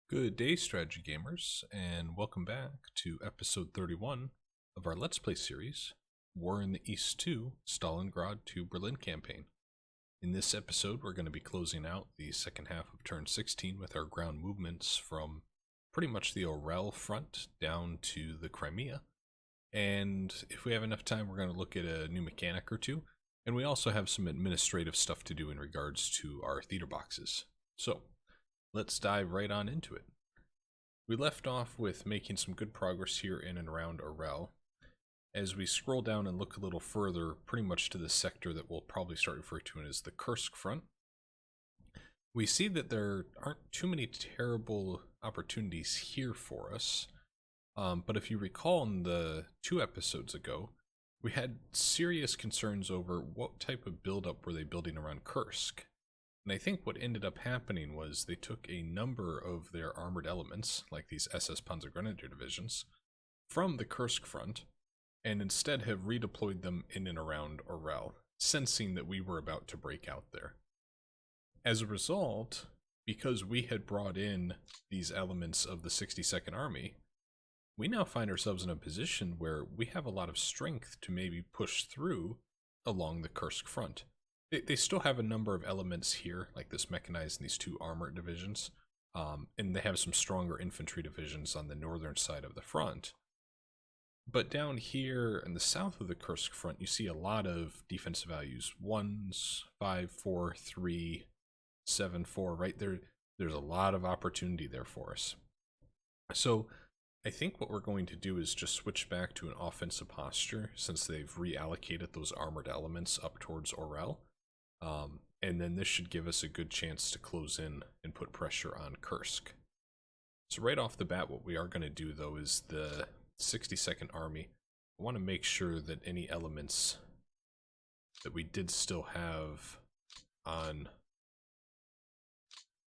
Good day, strategy gamers, and welcome back to episode 31 of our Let's Play series, War in the East 2, Stalingrad to Berlin campaign. In this episode, we're going to be closing out the second half of turn 16 with our ground movements from pretty much the Orel front down to the Crimea. And if we have enough time, we're going to look at a new mechanic or two, and we also have some administrative stuff to do in regards to our theater boxes. So, let's dive right on into it. We left off with making some good progress here in and around Orel. As we scroll down and look a little further, pretty much to the sector that we'll probably start referring to as the Kursk front, we see that there aren't too many terrible opportunities here for us. But if you recall in the 2 episodes ago, we had serious concerns over what type of buildup were they building around Kursk. And I think what ended up happening was they took a number of their armored elements, like these SS Panzergrenadier divisions, from the Kursk front, and instead have redeployed them in and around Orel, sensing that we were about to break out there. As a result, because we had brought in these elements of the 62nd Army, we now find ourselves in a position where we have a lot of strength to maybe push through along the Kursk front. They still have a number of elements here, like this mechanized and these 2 armored divisions, and they have some stronger infantry divisions on the northern side of the front. But down here in the south of the Kursk front, you see a lot of defensive values. 1s, 5, 4, 3, 7, 4, right there. There's a lot of opportunity there for us. So I think what we're going to do is just switch back to an offensive posture, since they've reallocated those armored elements up towards Orel. And then this should give us a good chance to close in and put pressure on Kursk. So right off the bat, what we are going to do though is the 62nd Army. I want to make sure that any elements that we did still have on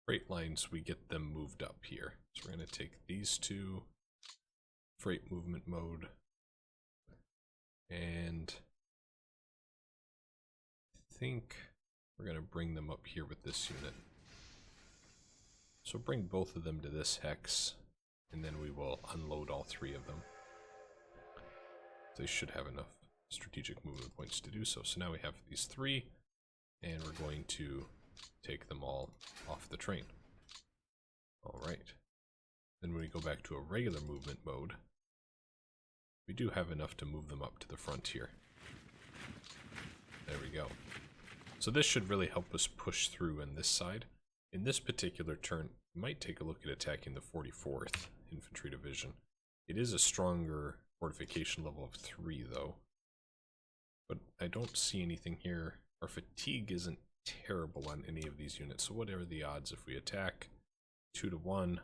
freight lines, we get them moved up here. So we're going to take these 2, freight movement mode, and I think we're going to bring them up here with this unit. So bring both of them to this hex, and then we will unload all 3 of them. They should have enough strategic movement points to do so. So now we have these 3, and we're going to take them all off the train. Alright. Then when we go back to a regular movement mode, we do have enough to move them up to the frontier. There we go. So this should really help us push through on this side. In this particular turn, we might take a look at attacking the 44th Infantry Division. It is a stronger fortification level of 3 though. But I don't see anything here. Our fatigue isn't terrible on any of these units, so what are the odds if we attack 2 to 1?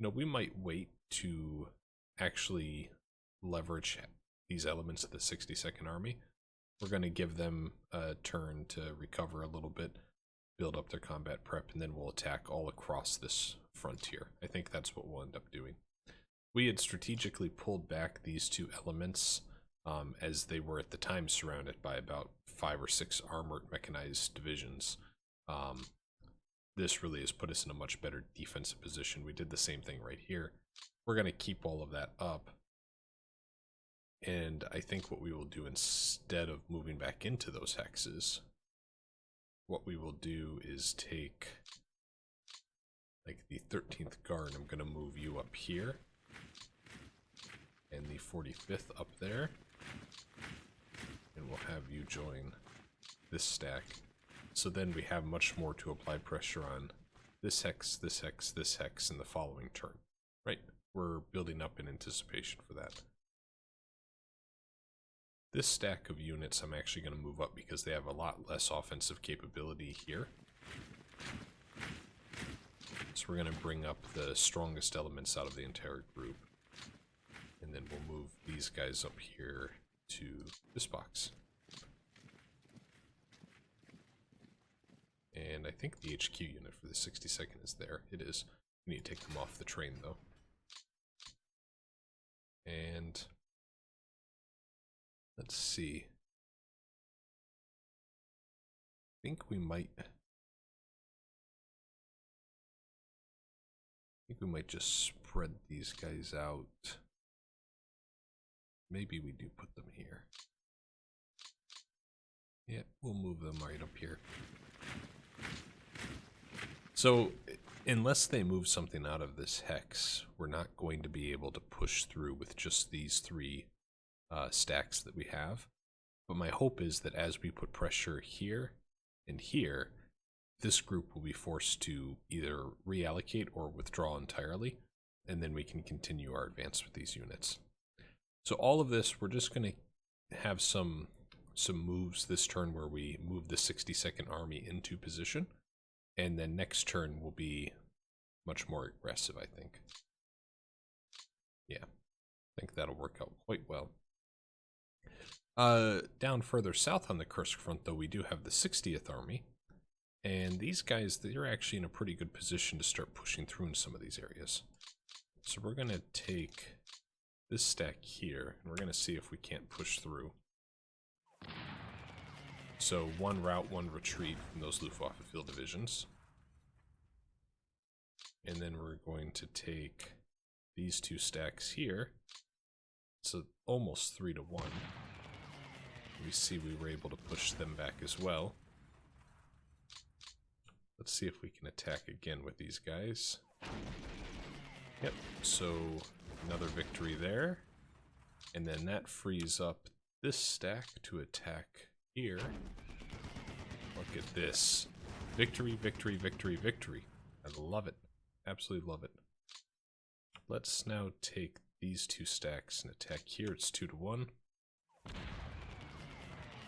No, we might wait to actually leverage these elements of the 62nd Army. We're going to give them a turn to recover a little bit, build up their combat prep, and then we'll attack all across this frontier. I think that's what we'll end up doing. We had strategically pulled back these 2 elements as they were at the time surrounded by about 5 or 6 armored mechanized divisions. This really has put us in a much better defensive position. We did the same thing right here. We're going to keep all of that up. And I think what we will do, instead of moving back into those hexes, what we will do is take, like, the 13th Guard. I'm going to move you up here, and the 45th up there, and we'll have you join this stack. So then we have much more to apply pressure on this hex, this hex, this hex in the following turn, right? We're building up in anticipation for that. This stack of units I'm actually going to move up because they have a lot less offensive capability here. So we're going to bring up the strongest elements out of the entire group. And then we'll move these guys up here to this box. And I think the HQ unit for the 62nd is there. It is. We need to take them off the train though. And let's see. I think we might think we might just spread these guys out. Maybe we do put them here. Yeah, we'll move them right up here. So, unless they move something out of this hex, we're not going to be able to push through with just these three stacks that we have. But my hope is that as we put pressure here and here, this group will be forced to either reallocate or withdraw entirely, and then we can continue our advance with these units. So all of this, we're just going to have some moves this turn where we move the 62nd Army into position, and then next turn will be much more aggressive, I think. Yeah, I think that'll work out quite well. Down further south on the Kursk front, though, we do have the 60th Army. And these guys, they're actually in a pretty good position to start pushing through in some of these areas. So we're going to take this stack here, and we're going to see if we can't push through. So one route, one retreat from those Luftwaffe field divisions. And then we're going to take these two stacks here. So almost 3 to 1. We see we were able to push them back as well. Let's see if we can attack again with these guys. Yep, so another victory there. And then that frees up this stack to attack here. Look at this. Victory, victory, victory, victory. I love it. Absolutely love it. Let's now take these two stacks and attack here. It's 2 to 1.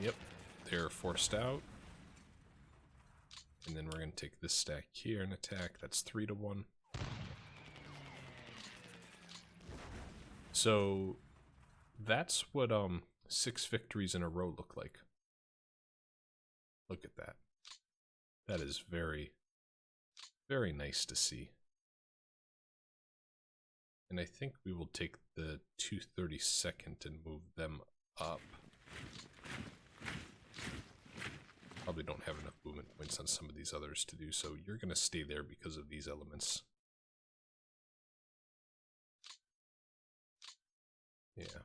Yep, they're forced out. And then we're going to take this stack here and attack. That's 3 to 1. So that's what 6 victories in a row look like. Look at that. That is very, very nice to see. And I think we will take the 232nd and move them up. Probably don't have enough movement points on some of these others to do so. You're going to stay there because of these elements. Yeah.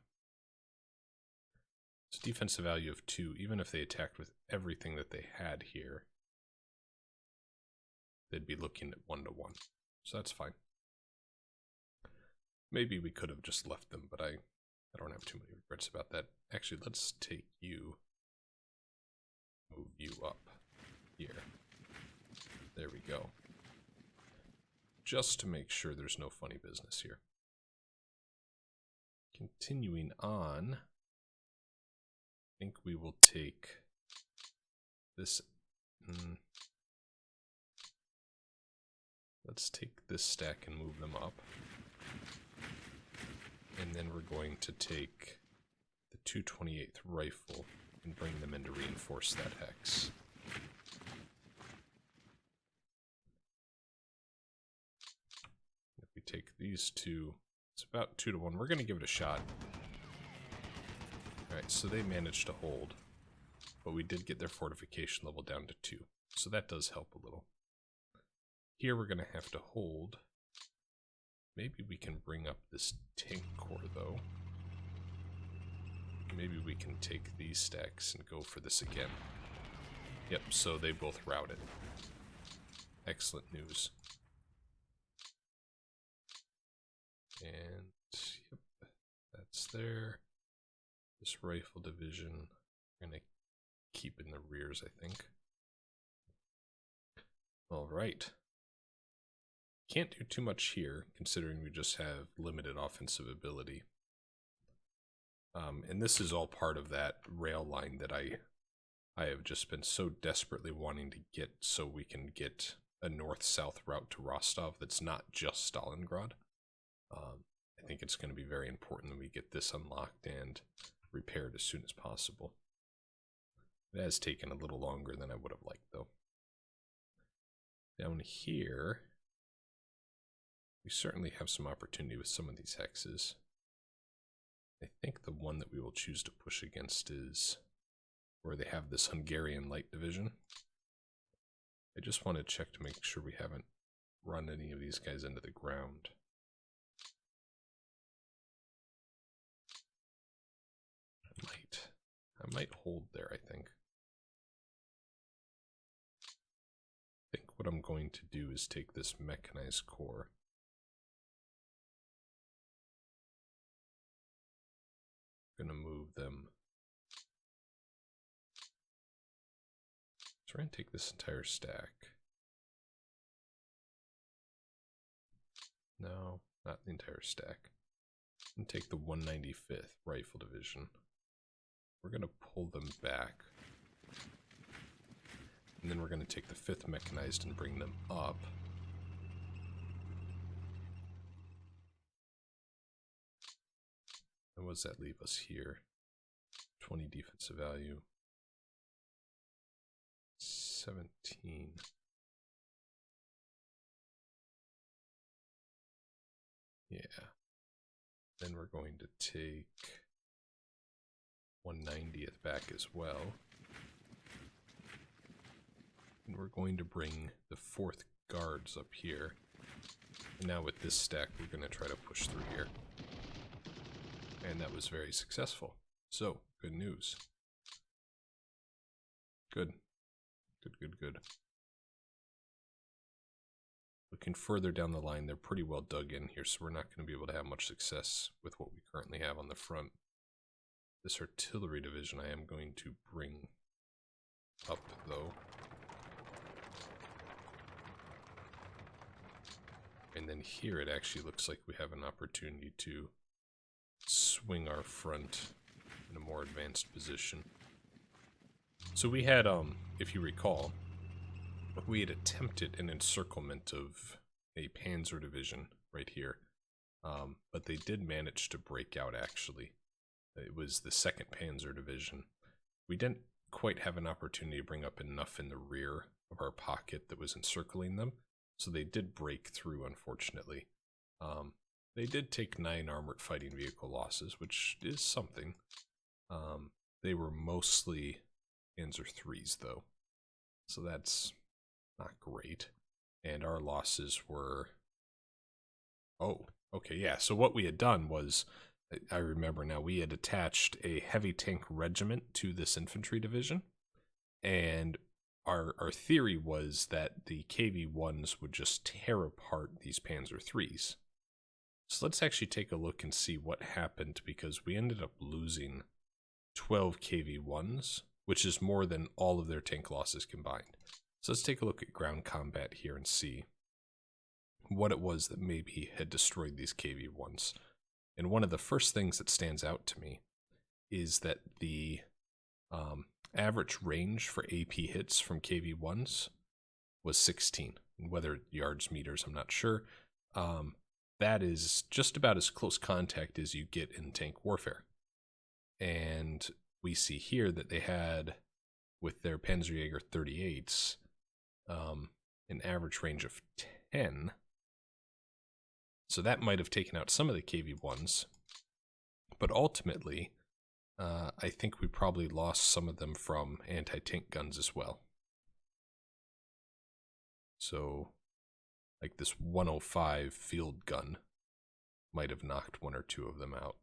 It's a defensive value of 2. Even if they attacked with everything that they had here, they'd be looking at 1 to 1. So that's fine. Maybe we could have just left them, but I don't have too many regrets about that. Actually, let's take you, move you up here. There we go. Just to make sure there's no funny business here. Continuing on, I think we will take this. Let's take this stack and move them up. And then we're going to take the 228th Rifle and bring them in to reinforce that hex. If we take these two, it's about 2 to 1. We're going to give it a shot. Alright, so they managed to hold, but we did get their fortification level down to 2, so that does help a little. Here we're going to have to hold. Maybe we can bring up this tank corps, though. Maybe we can take these stacks and go for this again. Yep, so they both routed. Excellent news. And, yep, that's there. This rifle division, we're going to keep in the rears, I think. Alright. Can't do too much here, considering we just have limited offensive ability. And this is all part of that rail line that I have just been so desperately wanting to get, so we can get a north-south route to Rostov that's not just Stalingrad. I think it's going to be very important that we get this unlocked and repaired as soon as possible. It has taken a little longer than I would have liked, though. Down here, we certainly have some opportunity with some of these hexes. I think the one that we will choose to push against is where they have this Hungarian light division. I just want to check to make sure we haven't run any of these guys into the ground. I might hold there, I think. I think what I'm going to do is take this mechanized corps. I'm gonna move them. So we're gonna take this entire stack. No, not the entire stack. And take the 195th Rifle Division. We're gonna pull them back. And then we're gonna take the 5th Mechanized and bring them up. And what does that leave us here? 20 defensive value. 17. Yeah. Then we're going to take 190th back as well. And we're going to bring the 4th Guards up here. And now with this stack, we're going to try to push through here. And that was very successful. So, good news. Good. Good. Looking further down the line, they're pretty well dug in here, so we're not going to be able to have much success with what we currently have on the front. This artillery division I am going to bring up, though. And then here it actually looks like we have an opportunity to swing our front in a more advanced position. So we had, if you recall, we had attempted an encirclement of a panzer division right here, but they did manage to break out, actually. It was the 2nd Panzer Division. We didn't quite have an opportunity to bring up enough in the rear of our pocket that was encircling them, so they did break through, unfortunately. They did take 9 armored fighting vehicle losses, which is something. They were mostly Panzer IIIs, though, so that's not great. And our losses were... Oh, okay, yeah, so what we had done was, I remember now, we had attached a heavy tank regiment to this infantry division, and our theory was that the KV-1s would just tear apart these Panzer IIIs. So let's actually take a look and see what happened, because we ended up losing 12 KV-1s, which is more than all of their tank losses combined. So let's take a look at ground combat here and see what it was that maybe had destroyed these KV-1s. And one of the first things that stands out to me is that the average range for AP hits from KV-1s was 16. Whether yards, meters, I'm not sure. That is just about as close contact as you get in tank warfare. And we see here that they had, with their Panzerjäger 38s, an average range of 10. So that might have taken out some of the KV-1s, but ultimately, I think we probably lost some of them from anti-tank guns as well. So, like this 105 field gun might have knocked 1 or 2 of them out.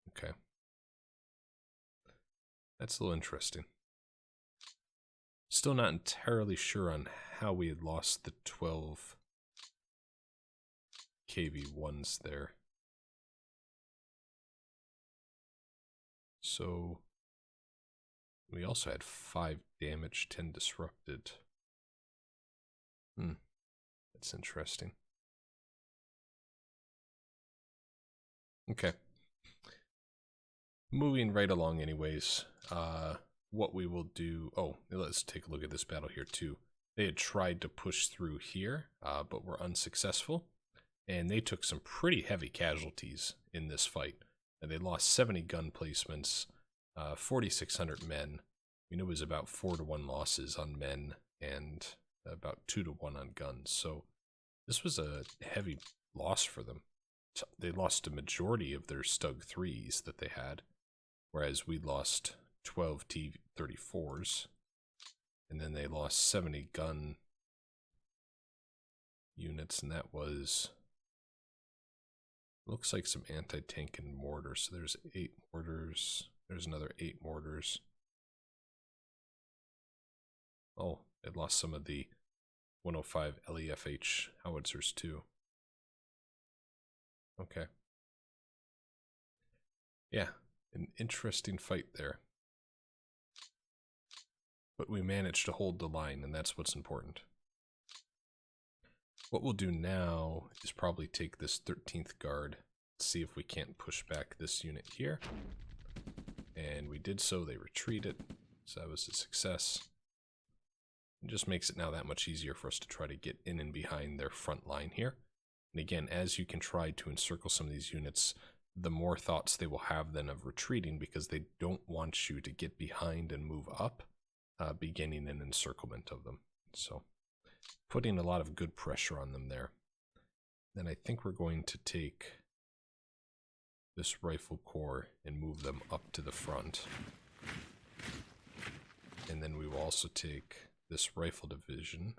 Okay. That's a little interesting. Still not entirely sure on how we had lost the 12 KV-1s there. So, we also had 5 damaged, 10 disrupted. That's interesting. Okay. Moving right along anyways, what we will do... Oh, let's take a look at this battle here too. They had tried to push through here, but were unsuccessful. And they took some pretty heavy casualties in this fight. And they lost 70 gun placements, 4,600 men. We know it was about 4-to-1 losses on men and about 2-to-1 on guns. So this was a heavy loss for them. They lost a majority of their Stug 3s that they had, whereas we lost 12 T-34s. And then they lost 70 gun units, and that was, looks like some anti-tank and mortars. So there's 8 mortars. There's another 8 mortars. Oh, it lost some of the 105 LEFH howitzers too. Okay. Yeah, an interesting fight there. But we managed to hold the line, and that's what's important. What we'll do now is probably take this 13th Guard, see if we can't push back this unit here. And we did so, they retreated, so that was a success. It just makes it now that much easier for us to try to get in and behind their front line here. And again, as you can try to encircle some of these units, the more thoughts they will have then of retreating, because they don't want you to get behind and move up, beginning an encirclement of them. So putting a lot of good pressure on them there. Then I think we're going to take this rifle corps and move them up to the front. And then we will also take this rifle division.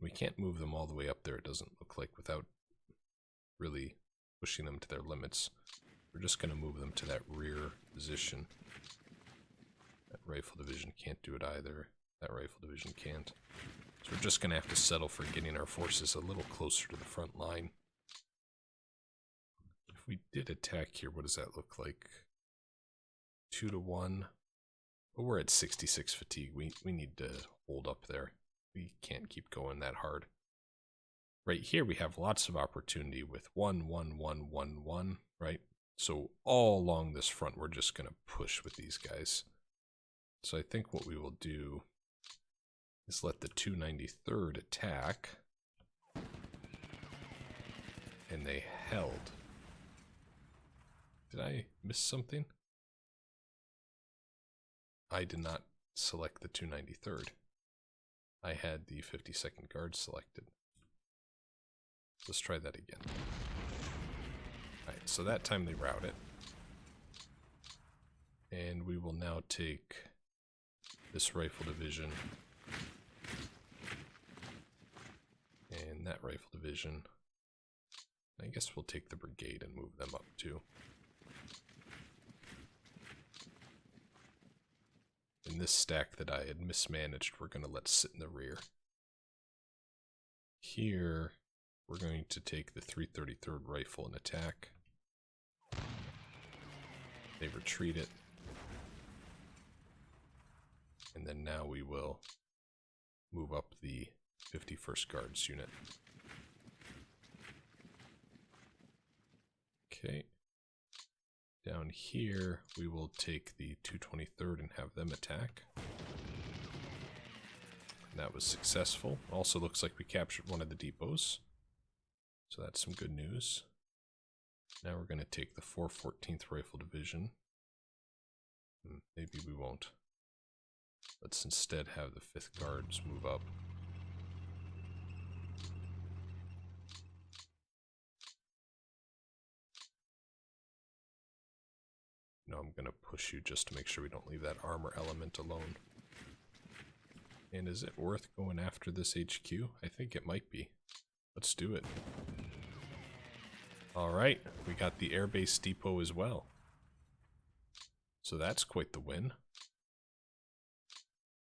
We can't move them all the way up there, it doesn't look like, without really pushing them to their limits. We're just going to move them to that rear position. That rifle division can't do it either. That rifle division can't. So we're just going to have to settle for getting our forces a little closer to the front line. If we did attack here, what does that look like? 2 to 1. But we're at 66 fatigue. We need to hold up there. We can't keep going that hard. Right here we have lots of opportunity with 1, 1, 1, 1, 1, right? So all along this front we're just going to push with these guys. So I think what we will do is let the 293rd attack. And they held. Did I miss something? I did not select the 293rd. I had the 52nd Guard selected. Let's try that again. Alright, so that time they rout it. And we will now take this rifle division and that rifle division. I guess we'll take the brigade and move them up too. In this stack that I had mismanaged, we're going to let sit in the rear. Here, we're going to take the 333rd Rifle and attack. They retreat it. And then now we will move up the 51st Guards unit. Okay. Down here, we will take the 223rd and have them attack. And that was successful. Also looks like we captured one of the depots. So that's some good news. Now we're going to take the 414th Rifle Division. Maybe we won't. Let's instead have the 5th Guards move up. No, I'm going to push you just to make sure we don't leave that armor element alone. And is it worth going after this HQ? I think it might be. Let's do it. Alright, we got the airbase depot as well. So that's quite the win.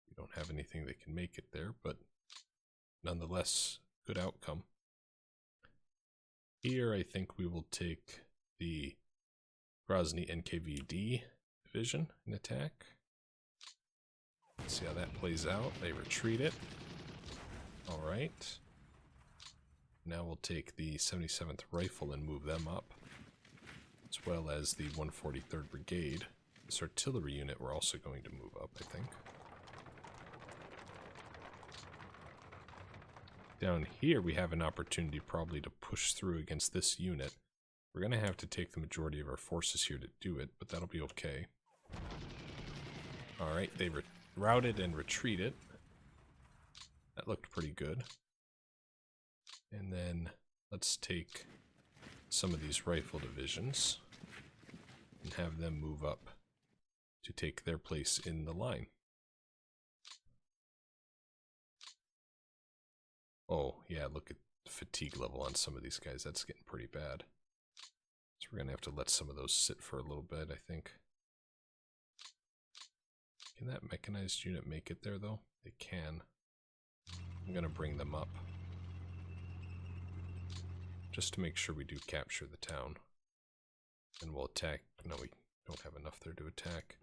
We don't have anything that can make it there, but nonetheless, good outcome. Here I think we will take the Grozny NKVD division and attack. Let's see how that plays out. They retreat it. Alright. Now we'll take the 77th Rifle and move them up, as well as the 143rd Brigade. This artillery unit we're also going to move up, I think. Down here we have an opportunity probably to push through against this unit. We're going to have to take the majority of our forces here to do it, but that'll be okay. Alright, they routed and retreated. That looked pretty good. And then let's take some of these rifle divisions and have them move up to take their place in the line. Oh, yeah, look at fatigue level on some of these guys. That's getting pretty bad. So we're going to have to let some of those sit for a little bit, I think. Can that mechanized unit make it there, though? They can. I'm going to bring them up. Just to make sure we do capture the town. And we'll attack. No, we don't have enough there to attack.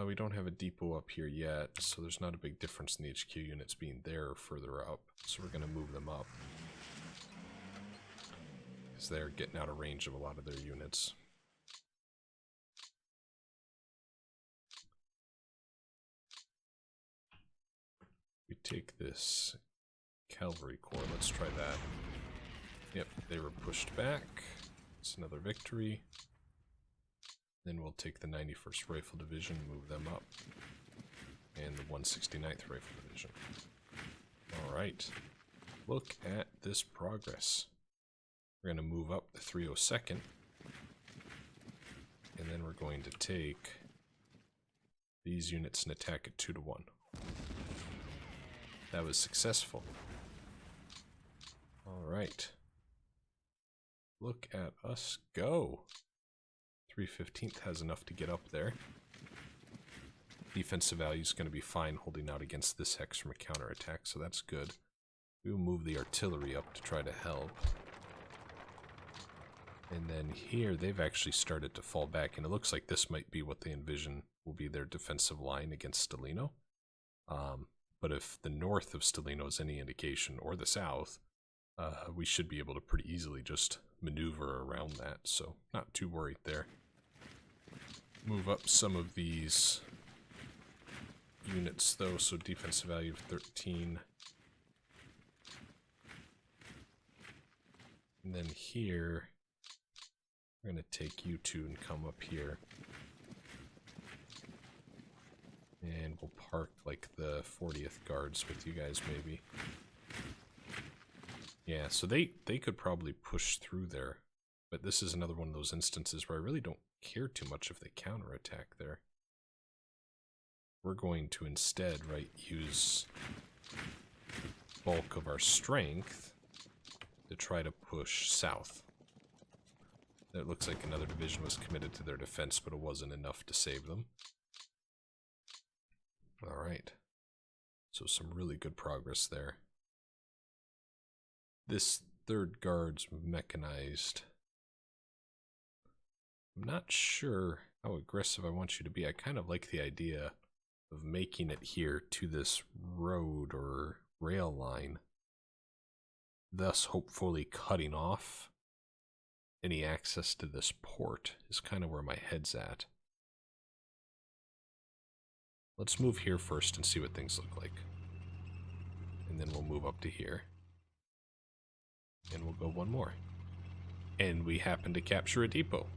We don't have a depot up here yet, so there's not a big difference in the HQ units being there or further up. So we're going to move them up. Because they're getting out of range of a lot of their units. We take this cavalry corps, let's try that. Yep, they were pushed back. It's another victory. Then we'll take the 91st Rifle Division, move them up. And the 169th Rifle Division. Alright. Look at this progress. We're going to move up the 302nd. And then we're going to take these units and attack at 2-1. That was successful. Alright. Look at us go. 315th has enough to get up there. Defensive value is going to be fine holding out against this hex from a counterattack, so that's good. We will move the artillery up to try to help. And then here, they've actually started to fall back, and it looks like this might be what they envision will be their defensive line against Stalino. But if the north of Stalino is any indication, or the south, we should be able to pretty easily just maneuver around that, so not too worried there. Move up some of these units, though, so defensive value of 13. And then here, we're going to take you two and come up here. And we'll park, like, the 40th Guards with you guys, maybe. Yeah, so they could probably push through there. But this is another one of those instances where I really don't care too much if they counterattack there. We're going to instead, right, use bulk of our strength to try to push south. It looks like another division was committed to their defense, but it wasn't enough to save them. Alright. So some really good progress there. This 3rd Guard's mechanized. I'm not sure how aggressive I want you to be. I kind of like the idea of making it here to this road or rail line, thus hopefully cutting off any access to this port is kind of where my head's at. Let's move here first and see what things look like. And then we'll move up to here. And we'll go one more. And we happen to capture a depot.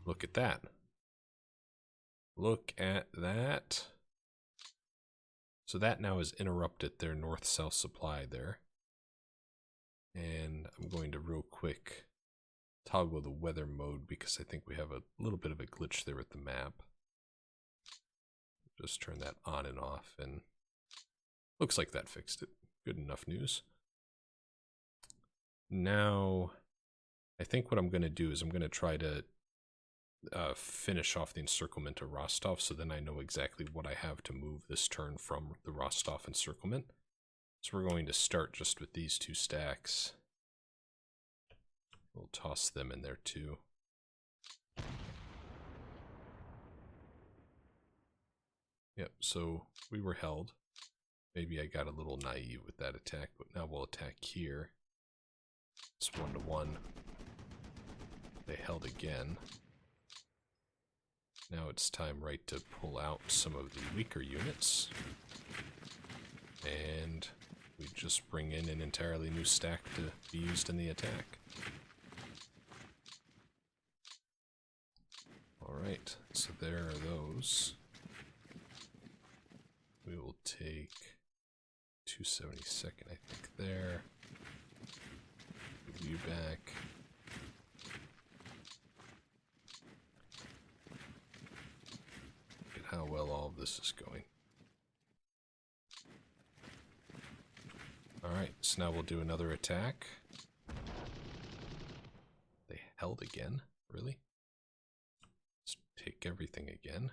Look at that. Look at that. So that now has interrupted their north-south supply there. And I'm going to real quick toggle the weather mode because I think we have a little bit of a glitch there with the map. Just turn that on and off, and looks like that fixed it. Good enough news. Now, I think what I'm going to do is I'm going to try to finish off the encirclement of Rostov, so then I know exactly what I have to move this turn from the Rostov encirclement. So we're going to start just with these two stacks. We'll toss them in there too. Yep, so we were held. Maybe I got a little naive with that attack, but now we'll attack here. It's 1-1. They held again. Now it's time, right, to pull out some of the weaker units. And we just bring in an entirely new stack to be used in the attack. Alright, so there are those. We will take 272nd, I think, there. Move you back. Look at how well all of this is going. Alright, so now we'll do another attack. They held again? Really? Let's take everything again.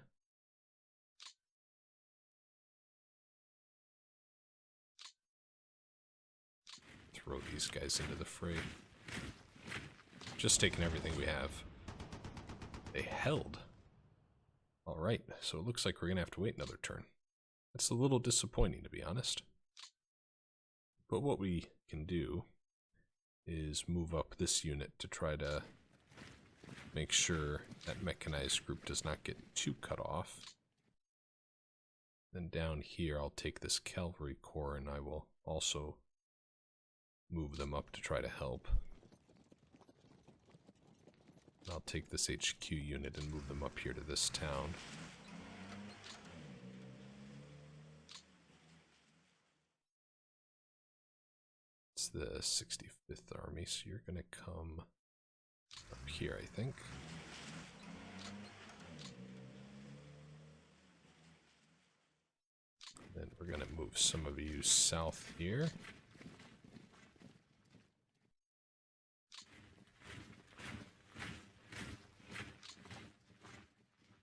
Throw these guys into the fray. Just taking everything we have. They held. Alright, so it looks like we're going to have to wait another turn. That's a little disappointing, to be honest. But what we can do is move up this unit to try to make sure that mechanized group does not get too cut off. Then down here, I'll take this cavalry corps and I will also move them up to try to help. I'll take this HQ unit and move them up here to this town. It's the 65th Army, so you're going to come up here, I think. Then we're going to move some of you south here.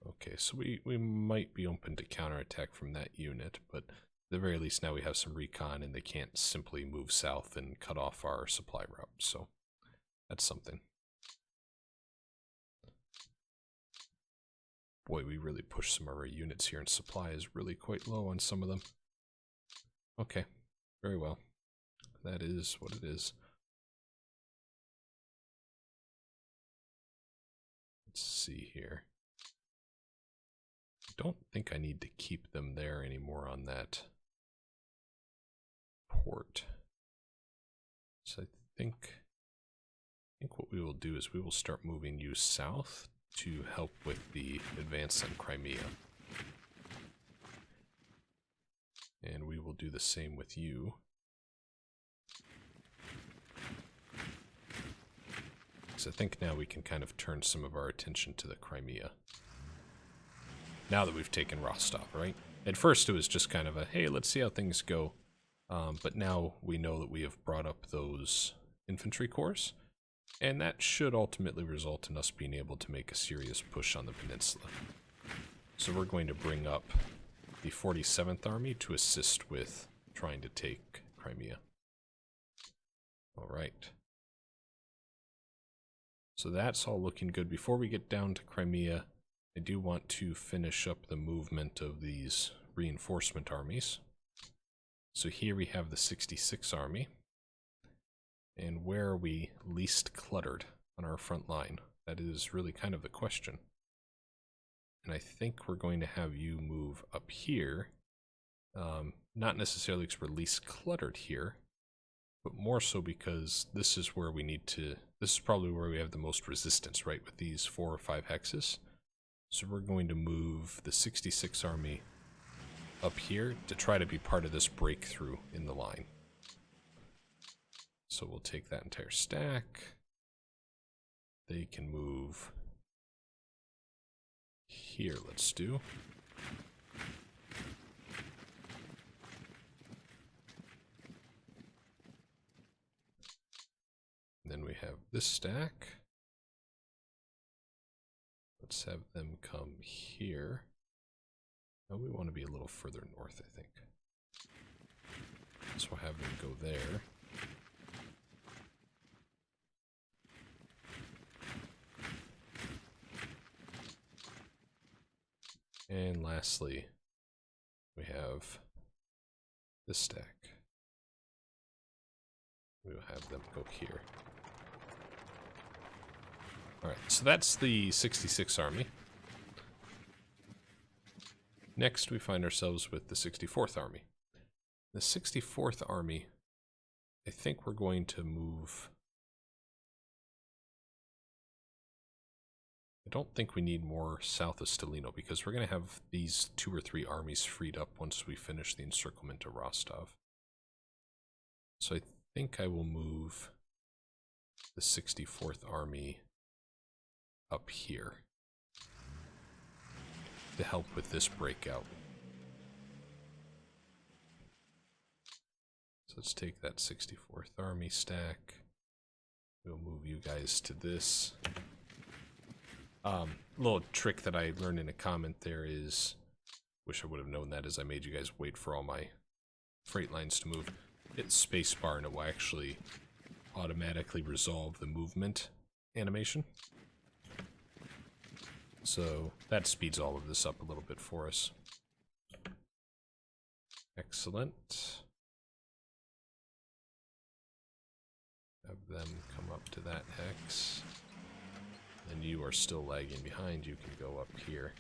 Okay, so we might be open to counterattack from that unit, but at the very least now we have some recon and they can't simply move south and cut off our supply route, so that's something. Boy, we really pushed some of our units here and supply is really quite low on some of them. Okay, very well. That is what it is. Let's see here. I don't think I need to keep them there anymore on that port. So I think what we will do is we will start moving you south to help with the advance on Crimea. And we will do the same with you. So I think now we can kind of turn some of our attention to the Crimea. Now that we've taken Rostov, right? At first it was just kind of a, hey, let's see how things go. But now we know that we have brought up those infantry corps. And that should ultimately result in us being able to make a serious push on the peninsula. So we're going to bring up the 47th Army to assist with trying to take Crimea. Alright. So that's all looking good. Before we get down to Crimea, I do want to finish up the movement of these reinforcement armies. So here we have the 66th Army. And where are we least cluttered on our front line? That is really kind of the question. And I think we're going to have you move up here. Not necessarily because we're least cluttered here, but more so because this is where we need to, this is probably where we have the most resistance, right, with these 4 or 5 hexes. So we're going to move the 66th Army up here to try to be part of this breakthrough in the line. So we'll take that entire stack. They can move here, let's do. Then we have this stack. Let's have them come here. No, we want to be a little further north, I think. So we'll have them go there. And lastly, we have this stack. We will have them go here. Alright, so that's the 66th Army. Next, we find ourselves with the 64th Army. The 64th Army, I think we're going to move... I don't think we need more south of Stalino because we're going to have these 2 or 3 armies freed up once we finish the encirclement of Rostov. So I think I will move the 64th Army up here to help with this breakout. So let's take that 64th Army stack. We'll move you guys to this. Little trick that I learned in a comment there is, wish I would have known that as I made you guys wait for all my freight lines to move. Hit spacebar and it will actually automatically resolve the movement animation. So that speeds all of this up a little bit for us. Excellent. Have them come up to that hex. And you are still lagging behind. You can go up here.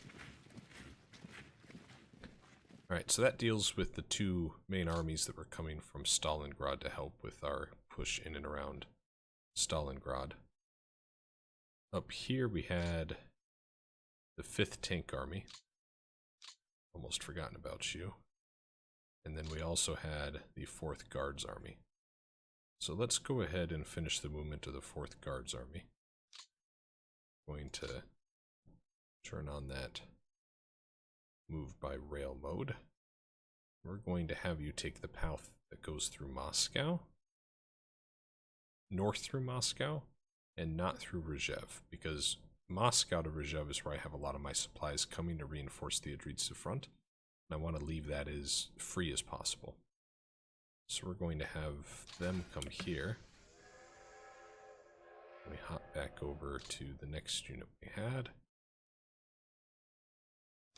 Alright, so that deals with the two main armies that were coming from Stalingrad to help with our push in and around Stalingrad. Up here we had the 5th Tank Army. Almost forgotten about you. And then we also had the 4th Guards Army. So let's go ahead and finish the movement of the 4th Guards Army. Going to turn on that move by rail mode. We're going to have you take the path that goes through Moscow, north through Moscow, and not through Rzhev, because Moscow to Rzhev is where I have a lot of my supplies coming to reinforce the Adritsa front, and I want to leave that as free as possible. So we're going to have them come here. We hop back over to the next unit we had.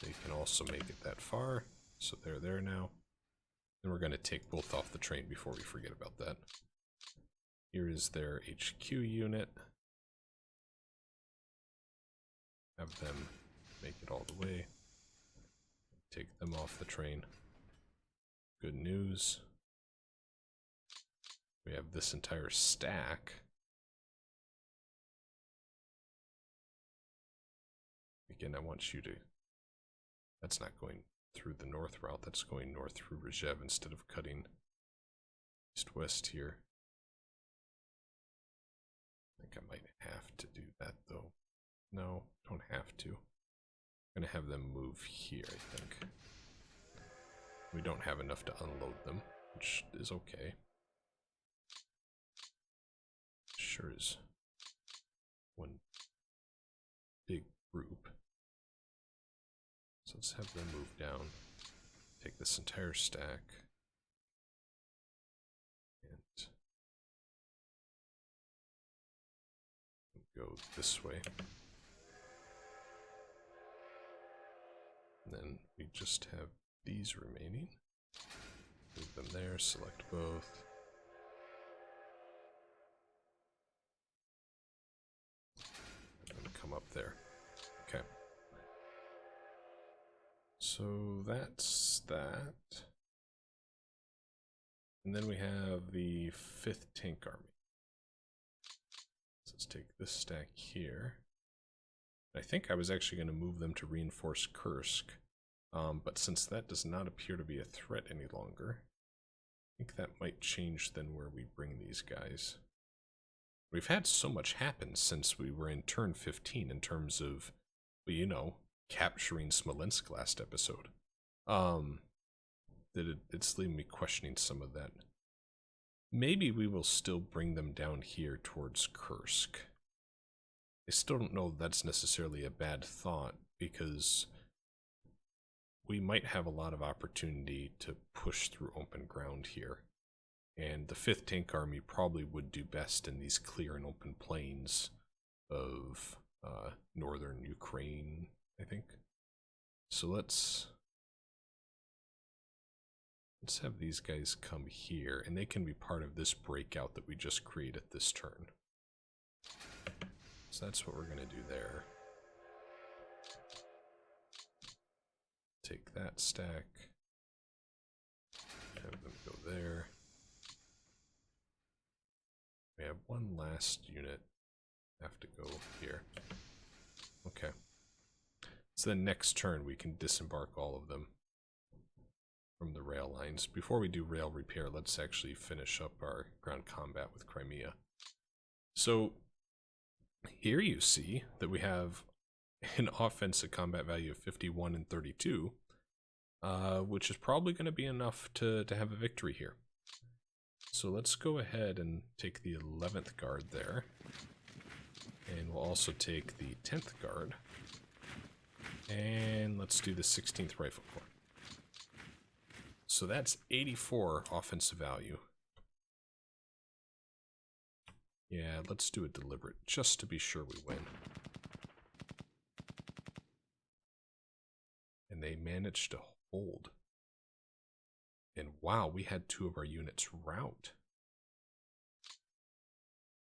They can also make it that far, so they're there now. Then we're going to take both off the train before we forget about that. Here is their HQ unit. Have them make it all the way. Take them off the train. Good news. We have this entire stack. Again, I want you to... That's not going through the north route, that's going north through Rzhev instead of cutting east-west here. I think I might have to do that though. No, don't have to. I'm gonna have them move here, I think. We don't have enough to unload them, which is okay. Sure is one big group. So let's have them move down, take this entire stack, and go this way. And then we just have these remaining. Move them there, select both. And then come up there. Okay. So that's that. And then we have the 5th Tank Army. So let's take this stack here. I think I was actually going to move them to reinforce Kursk. But since that does not appear to be a threat any longer, I think that might change then where we bring these guys. We've had so much happen since we were in turn 15 in terms of, well, you know, capturing Smolensk last episode. That it's leaving me questioning some of that. Maybe we will still bring them down here towards Kursk. I still don't know if that's necessarily a bad thought, because we might have a lot of opportunity to push through open ground here. And the 5th Tank Army probably would do best in these clear and open plains of northern Ukraine, I think. So let's have these guys come here, and they can be part of this breakout that we just created this turn. So that's what we're going to do there. Take that stack, have them go there. We have one last unit have to go here. Okay. So then next turn we can disembark all of them from the rail lines. Before we do rail repair, let's actually finish up our ground combat with Crimea. So here you see that we have an offensive combat value of 51 and 32, which is probably going to be enough to have a victory here. So let's go ahead and take the 11th guard there. And we'll also take the 10th guard. And let's do the 16th Rifle Corps. So that's 84 offensive value. Yeah, let's do it deliberate, just to be sure we win. And they managed to hold. And wow, we had 2 of our units rout.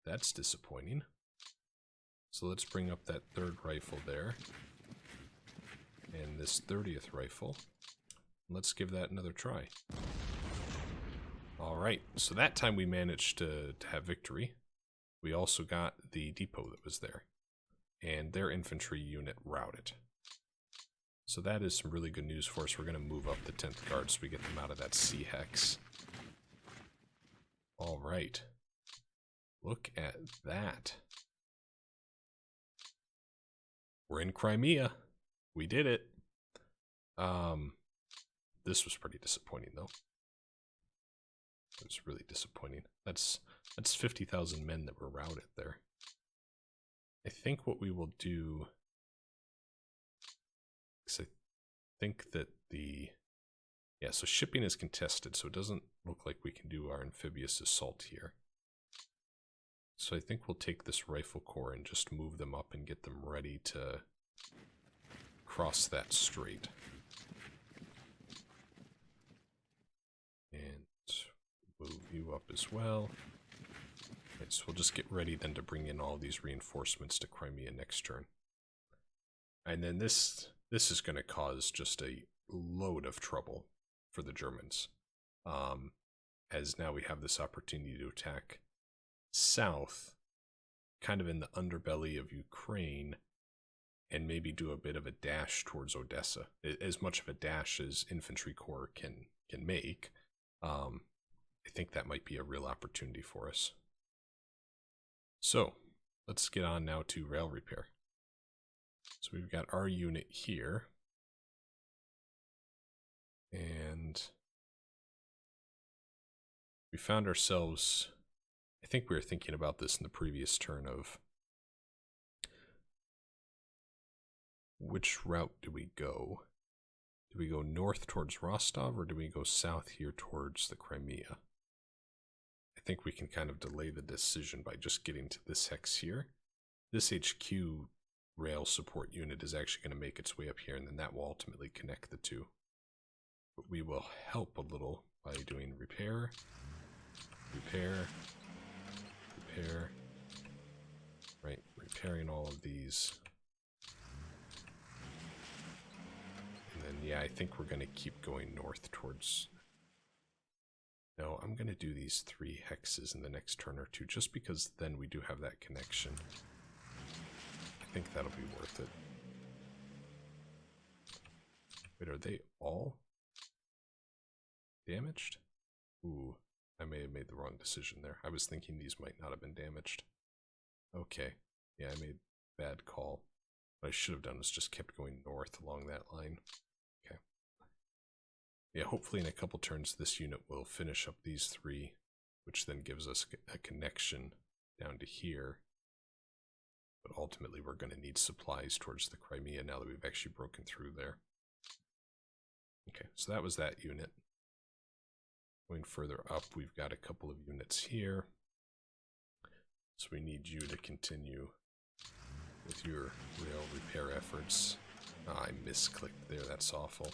That's disappointing. So let's bring up that 3rd rifle there. And this 30th rifle. Let's give that another try. Alright, so that time we managed to have victory. We also got the depot that was there. And their infantry unit routed. So that is some really good news for us. We're going to move up the 10th guard so we get them out of that C-hex. Alright. Look at that. We're in Crimea. We did it. This was pretty disappointing, though. It was really disappointing. That's 50,000 men that were routed there. I think what we will do... I think that the... Yeah, so shipping is contested, so it doesn't look like we can do our amphibious assault here. So I think we'll take this rifle corps and just move them up and get them ready to cross that strait. And move you up as well. Right, so we'll just get ready then to bring in all these reinforcements to Crimea next turn. And then this is going to cause just a load of trouble for the Germans. As now we have this opportunity to attack south, kind of in the underbelly of Ukraine, and maybe do a bit of a dash towards Odessa. As much of a dash as infantry corps can make. I think that might be a real opportunity for us. So, let's get on now to rail repair. So we've got our unit here. And we found ourselves, I think we were thinking about this in the previous turn of which route do we go? Do we go north towards Rostov or do we go south here towards the Crimea? I think we can kind of delay the decision by just getting to this hex here. This HQ rail support unit is actually going to make its way up here, and then that will ultimately connect the two. But we will help a little by doing repair, repair, repair, right, repairing all of these. And then, yeah, I think we're going to keep going north towards... No, I'm going to do these 3 hexes in the next turn or two, just because then we do have that connection. I think that'll be worth it. Wait, are they all damaged? Ooh, I may have made the wrong decision there. I was thinking these might not have been damaged. Okay, yeah, I made a bad call. What I should have done was just kept going north along that line. Okay. Yeah, hopefully in a couple turns this unit will finish up these 3, which then gives us a connection down to here. But ultimately we're going to need supplies towards the Crimea now that we've actually broken through there. Okay, so that was that unit. Going further up, we've got a couple of units here. So we need you to continue with your rail repair efforts. I misclicked there, that's awful.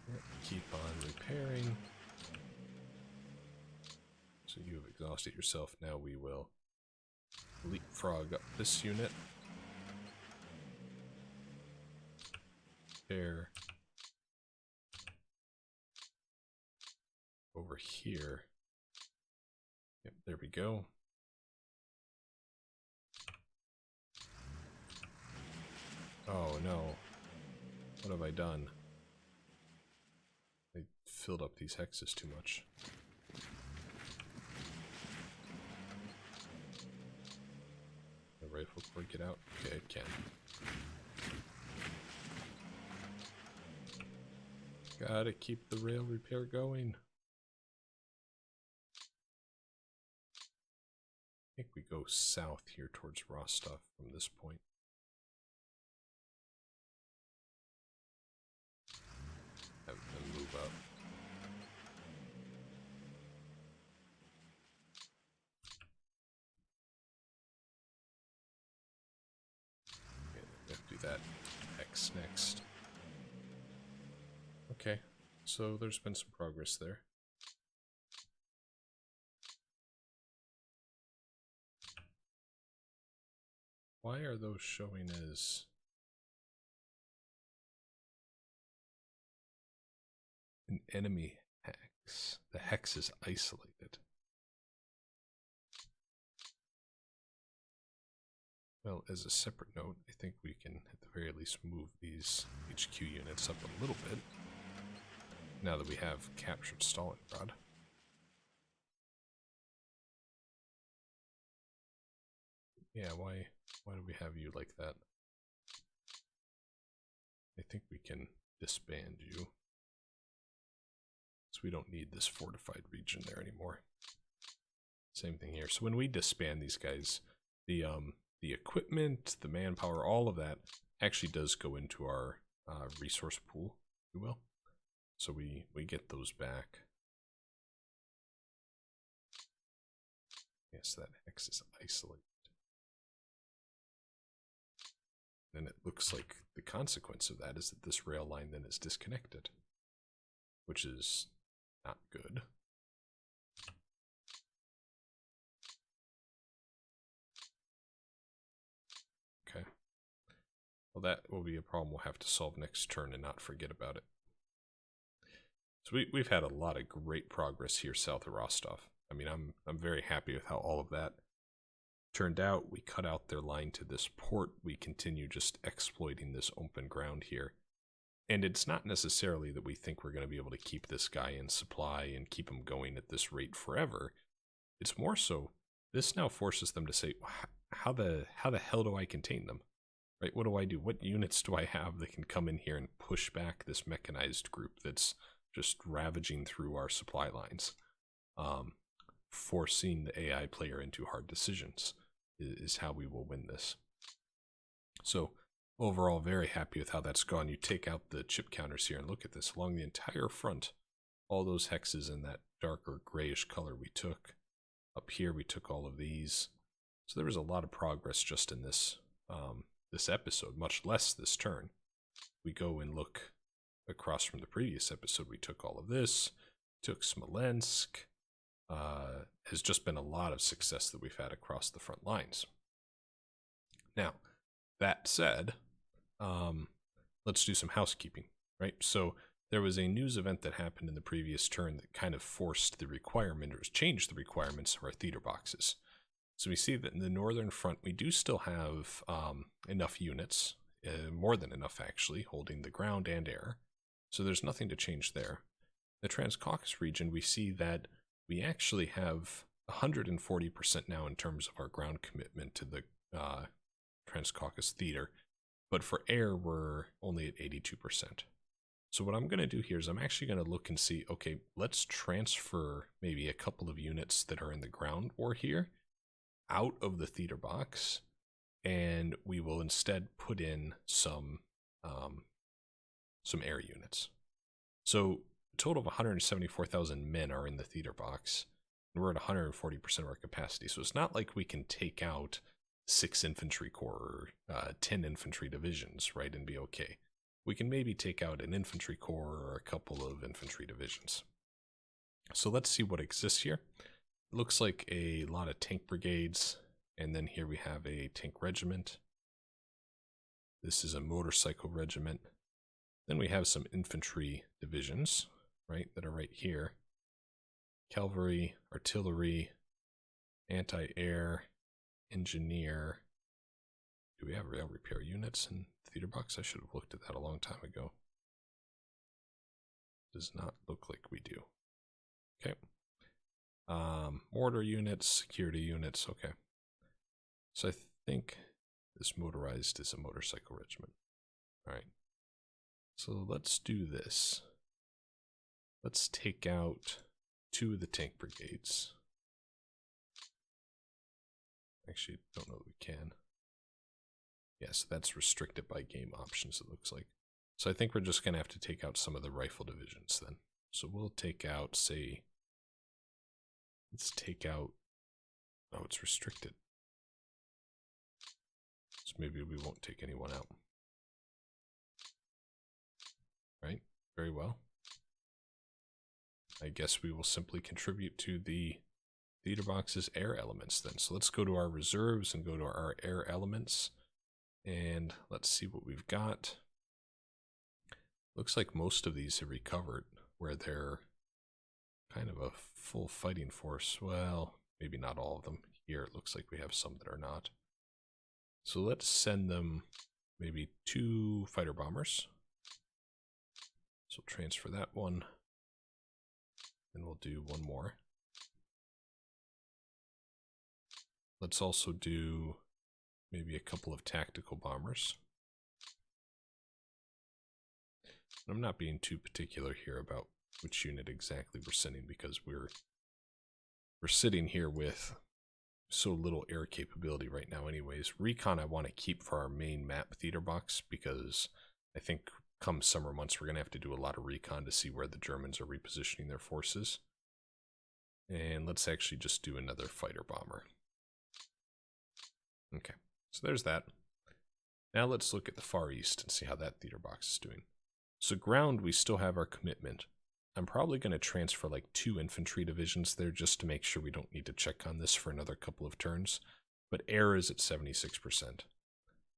Yep, keep on repairing. So you have exhausted yourself, now we will leapfrog up this unit. There. Over here. Yep, there we go. Oh no. What have I done? I filled up these hexes too much. The rifle corps get out? Okay, it can. Gotta keep the rail repair going. go south here towards Rostov from this point. Have them move up. Okay, we have to do that X next. Okay, so there's been some progress there. Why are those showing as an enemy hex? The hex is isolated. Well, as a separate note, I think we can at the very least move these HQ units up a little bit now that we have captured Stalingrad. Yeah, why do we have you like that? I think we can disband you. So we don't need this fortified region there anymore. Same thing here. So when we disband these guys, the equipment, the manpower, all of that actually does go into our resource pool, if you will. So we get those back. Yes, that hex is isolated. And it looks like the consequence of that is that this rail line then is disconnected, which is not good. Okay. Well, that will be a problem we'll have to solve next turn and not forget about it. So we've had a lot of great progress here south of Rostov. I mean, I'm very happy with how all of that turned out. We cut out their line to this port. We continue just exploiting this open ground here. And it's not necessarily that we think we're going to be able to keep this guy in supply and keep him going at this rate forever. It's more so, this now forces them to say, how the hell do I contain them? Right? What do I do? What units do I have that can come in here and push back this mechanized group that's just ravaging through our supply lines? Forcing the AI player into hard decisions is how we will win this. So overall, very happy with how that's gone. You take out the chip counters here and look at this along the entire front. All those hexes in that darker grayish color we took. Up here we took all of these. So there was a lot of progress just in this this episode, much less this turn. We go and look across from the previous episode. We took all of this, took Smolensk. Has just been a lot of success that we've had across the front lines. Now, that said, let's do some housekeeping, right? So there was a news event that happened in the previous turn that kind of forced the requirement, or changed the requirements of our theater boxes. So we see that in the northern front, we do still have enough units, more than enough actually, holding the ground and air. So there's nothing to change there. The Transcaucasus region, we see that we actually have 140% now in terms of our ground commitment to the Transcaucasus Theater, but for air, we're only at 82%. So what I'm going to do here is I'm actually going to look and see, okay, let's transfer maybe a couple of units that are in the ground war here out of the theater box, and we will instead put in some air units. So a total of 174,000 men are in the theater box, and we're at 140% of our capacity. So it's not like we can take out 6 infantry corps or 10 infantry divisions, right, and be okay. We can maybe take out an infantry corps or a couple of infantry divisions. So let's see what exists here. It looks like a lot of tank brigades, and then here we have a tank regiment. This is a motorcycle regiment. Then we have some infantry divisions, right, that are right here. Cavalry, artillery, anti-air, engineer. Do we have rail repair units in theater box? I should have looked at that a long time ago. Does not look like we do. Okay. Mortar units, security units, okay. So I think this motorized is a motorcycle regiment. Alright. So let's do this. Let's take out 2 of the tank brigades. Actually, don't know that we can. Yes, that's restricted by game options, it looks like. So I think we're just going to have to take out some of the rifle divisions then. So we'll take out, say, let's take out, oh, it's restricted. So maybe we won't take anyone out. Right? Very well. I guess we will simply contribute to the theater box's air elements then. So let's go to our reserves and go to our air elements. And let's see what we've got. Looks like most of these have recovered, where they're kind of a full fighting force. Well, maybe not all of them. Here it looks like we have some that are not. So let's send them maybe 2 fighter bombers. So transfer that one. And we'll do one more. Let's also do maybe a couple of tactical bombers. I'm not being too particular here about which unit exactly we're sending, because we're sitting here with so little air capability right now anyways. Recon I want to keep for our main map theater box, because I think come summer months we're going to have to do a lot of recon to see where the Germans are repositioning their forces. And let's actually just do another fighter bomber. Okay, so there's that. Now let's look at the Far East and see how that theater box is doing. So ground, we still have our commitment. I'm probably going to transfer like 2 infantry divisions there just to make sure we don't need to check on this for another couple of turns. But air is at 76%.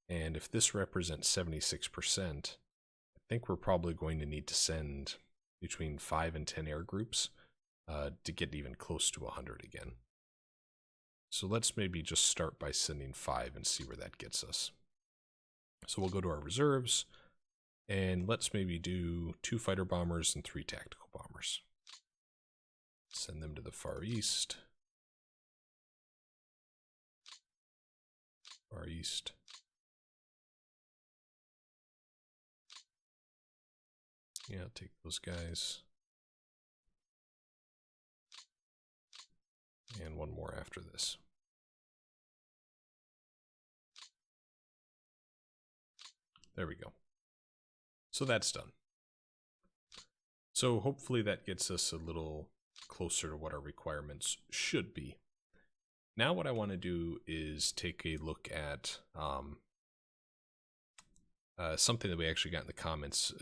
And if this represents 76%, I think we're probably going to need to send between 5 and 10 air groups to get even close to 100 again. So let's maybe just start by sending 5 and see where that gets us. So we'll go to our reserves, and let's maybe do 2 fighter bombers and 3 tactical bombers. Send them to the Far East. Far East. Yeah, I'll take those guys. And one more after this. There we go. So that's done. So hopefully that gets us a little closer to what our requirements should be. Now what I want to do is take a look at something that we actually got in the comments.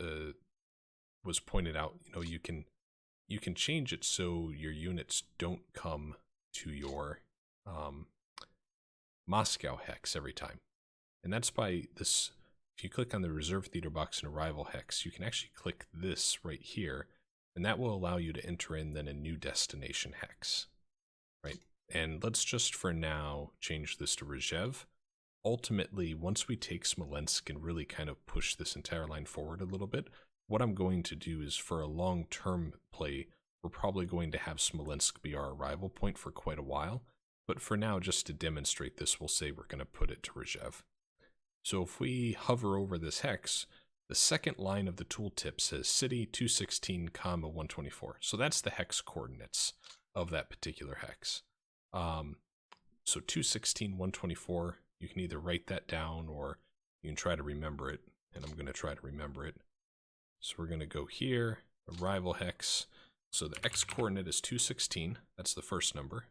Was pointed out, you can change it so your units don't come to your Moscow hex every time. And that's by this. If you click on the reserve theater box and arrival hex, you can actually click this right here, and that will allow you to enter in then a new destination hex, right? And let's just for now change this to Rzhev. Ultimately, once we take Smolensk and really kind of push this entire line forward a little bit, what I'm going to do is for a long-term play, we're probably going to have Smolensk be our arrival point for quite a while. But for now, just to demonstrate this, we'll say we're going to put it to Rzhev. So if we hover over this hex, the second line of the tooltip says city 216, 124. So that's the hex coordinates of that particular hex. So 216, 124, you can either write that down or you can try to remember it. And I'm going to try to remember it. So we're going to go here, arrival hex. So the x coordinate is 216. That's the first number.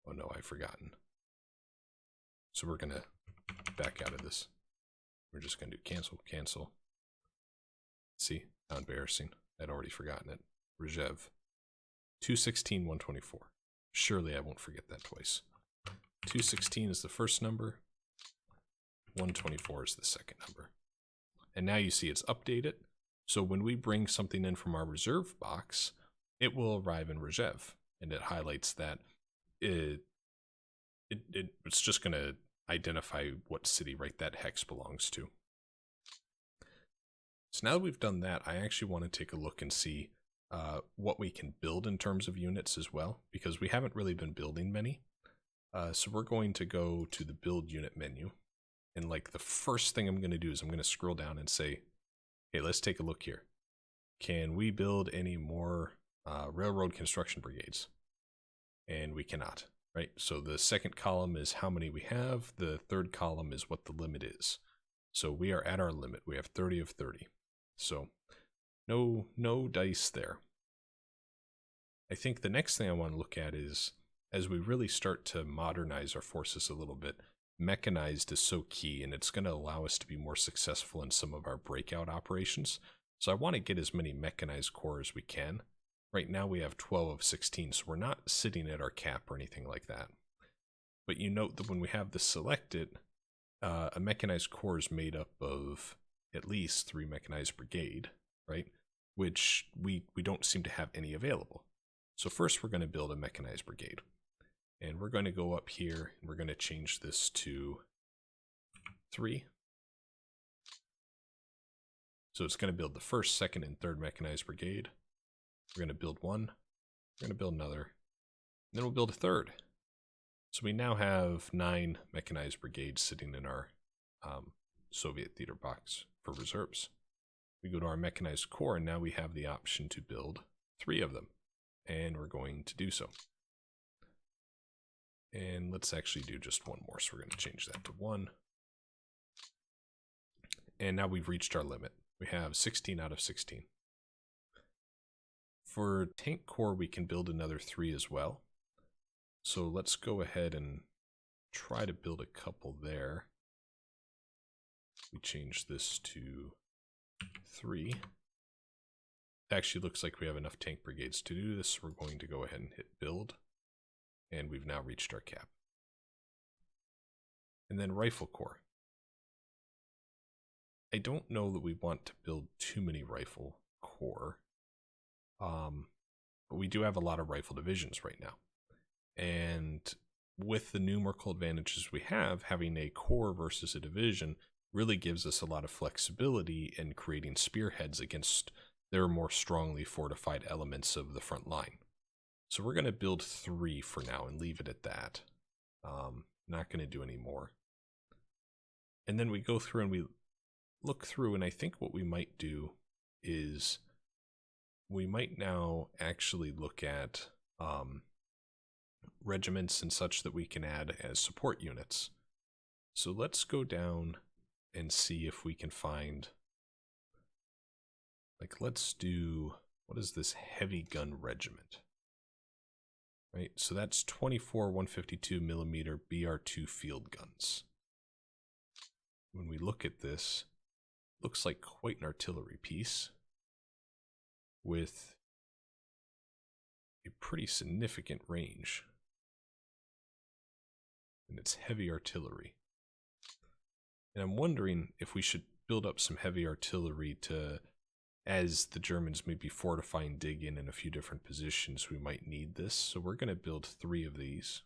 Oh no, I've forgotten. So we're going to back out of this. We're just going to do cancel, cancel. See, how embarrassing. I'd already forgotten it. Rzhev. 216, 124. Surely I won't forget that twice. 216 is the first number. 124 is the second number. And now you see it's updated. So when we bring something in from our reserve box, it will arrive in Rzhev. And it highlights that it's just going to identify what city, right, that hex belongs to. So now that we've done that, I actually want to take a look and see what we can build in terms of units as well, because we haven't really been building many. So we're going to go to the build unit menu. And like the first thing I'm going to do is I'm going to scroll down and say, hey, let's take a look here. Can we build any more railroad construction brigades? And we cannot. right? So the second column is how many we have. The third column is what the limit is. So we are at our limit. We have 30 of 30. So no dice there. I think the next thing I want to look at is, as we really start to modernize our forces a little bit, mechanized is so key, and it's going to allow us to be more successful in some of our breakout operations. So I want to get as many mechanized corps as we can. Right now we have 12 of 16, so we're not sitting at our cap or anything like that. But you note that when we have this selected, a mechanized corps is made up of at least 3 mechanized brigade, right? Which we don't seem to have any available. So first we're going to build a mechanized brigade. And we're going to go up here, and we're going to change this to 3. So it's going to build the 1st, 2nd, and 3rd mechanized brigade. We're going to build one. We're going to build another. And then we'll build a 3rd. So we now have 9 mechanized brigades sitting in our Soviet theater box for reserves. We go to our mechanized corps, and now we have the option to build 3 of them. And we're going to do so. And let's actually do just one more. So we're going to change that to 1. And now we've reached our limit. We have 16 out of 16. For tank corps, we can build another 3 as well. So let's go ahead and try to build a couple there. We change this to 3. It actually looks like we have enough tank brigades to do this. We're going to go ahead and hit build. And we've now reached our cap. And then rifle corps. I don't know that we want to build too many rifle corps. But we do have a lot of rifle divisions right now. And with the numerical advantages we have, having a corps versus a division really gives us a lot of flexibility in creating spearheads against their more strongly fortified elements of the front line. So we're going to build 3 for now and leave it at that. Not going to do any more. And then we go through and we look through, and I think what we might do is we might now actually look at regiments and such that we can add as support units. So let's go down and see if we can find, like, let's do, what is this heavy gun regiment? Right, so that's 24 152 millimeter BR2 field guns. When we look at this, looks like quite an artillery piece with a pretty significant range. And it's heavy artillery. And I'm wondering if we should build up some heavy artillery to, as the Germans may be fortifying, dig in a few different positions, we might need this. So we're going to build 3 of these.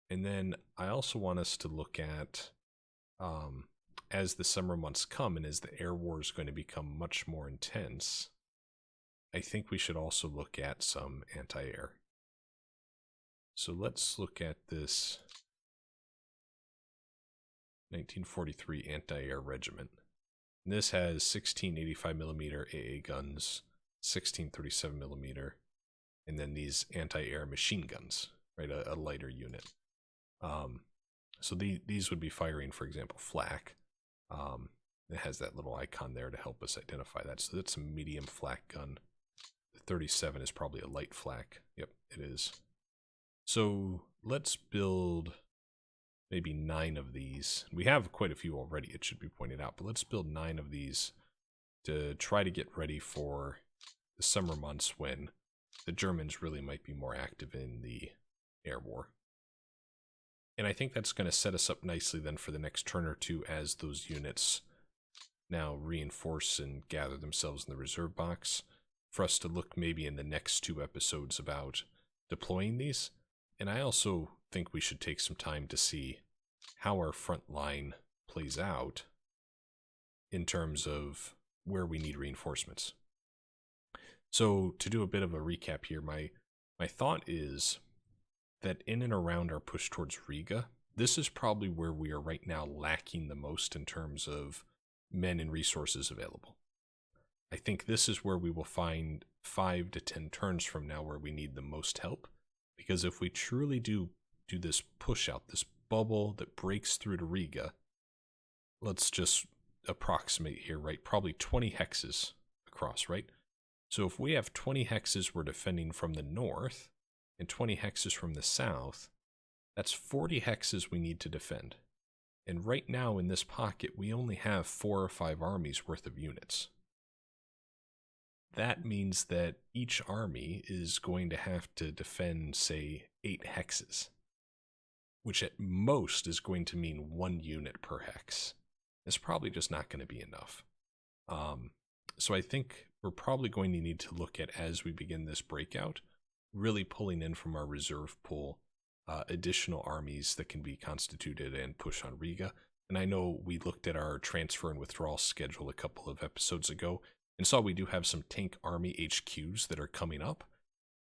And then I also want us to look at, as the summer months come and as the air war is going to become much more intense, I think we should also look at some anti-air. So let's look at this 1943 Anti-Air Regiment. And this has 1685mm AA guns, 1637mm, and then these anti-air machine guns, right? A lighter unit. So these would be firing, for example, flak. It has that little icon there to help us identify that. So that's a medium flak gun. The 37 is probably a light flak. Yep, it is. So let's build maybe 9 of these. We have quite a few already, it should be pointed out, but let's build 9 of these to try to get ready for the summer months when the Germans really might be more active in the air war. And I think that's going to set us up nicely then for the next turn or two as those units now reinforce and gather themselves in the reserve box, for us to look maybe in the next 2 episodes about deploying these. And I also think we should take some time to see how our front line plays out in terms of where we need reinforcements. So to do a bit of a recap here, my thought is that in and around our push towards Riga, this is probably where we are right now lacking the most in terms of men and resources available. I think this is where we will find 5 to 10 turns from now where we need the most help. Because if we truly do this push out, this bubble that breaks through to Riga, let's just approximate here, right? Probably 20 hexes across, right? So if we have 20 hexes we're defending from the north and 20 hexes from the south, that's 40 hexes we need to defend. And right now in this pocket, we only have 4 or 5 armies worth of units. That means that each army is going to have to defend, say, 8 hexes, which at most is going to mean 1 unit per hex. It's probably just not going to be enough. So I think we're probably going to need to look at, as we begin this breakout, really pulling in from our reserve pool additional armies that can be constituted and push on Riga. And I know we looked at our transfer and withdrawal schedule a couple of episodes ago and saw we do have some tank army HQs that are coming up.